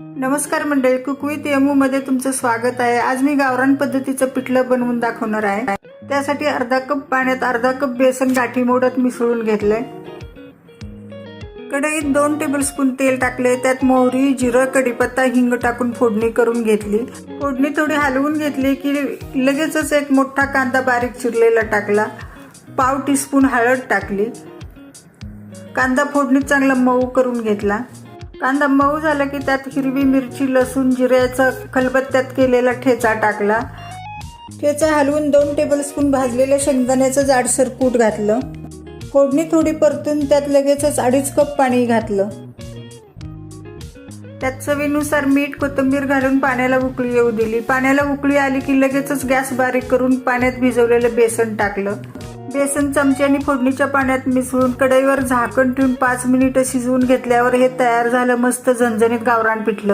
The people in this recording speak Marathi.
नमस्कार मंडळी, कुक विथ यमू मध्ये तुमचं स्वागत आहे। आज मी गावरान पद्धतीचं पिठलं बनवून दाखवणार आहे। त्यासाठी अर्धा कप पाण्यात अर्धा कप बेसन गाठी मोडत मिसळून घेतलंय। कढईत 2 टेबलस्पून तेल टाकले, त्यात मोहरी, जिरं, कढीपत्ता, हिंग टाकून फोडणी करून घेतली। फोडणी थोडी हलवून घेतली की लगेचच एक मोठा कांदा बारीक चिरलेला टाकला। पाव टीस्पून हळद टाकली। कांदा फोडणीत चांगला मऊ करून घेतला। कांदा मऊ झाला की त्यात हिरवी मिरची, लसूण, जिऱ्याचा खलबत्त्यात केलेला ठेचा टाकला। ठेचा हलवून 2 टेबलस्पून भाजलेल्या शेंगदाण्याचं जाडसर कूट घातलं। फोडणी थोडी परतून त्यात लगेचच 2.5 कप पाणी घातलं। त्यात चवीनुसार मीठ, कोथिंबीर घालून पाण्याला उकळी येऊ दिली। पाण्याला उकळी आली की लगेचच गॅस बारीक करून पाण्यात भिजवलेलं बेसन टाकलं। बेसन चमच्याने फोडणीच्या पाण्यात मिसळून कढईवर झाकण ठेवून 5 मिनिटं शिजवून घेतल्यावर हे तयार झालं मस्त झणझणीत गावरान पिठलं।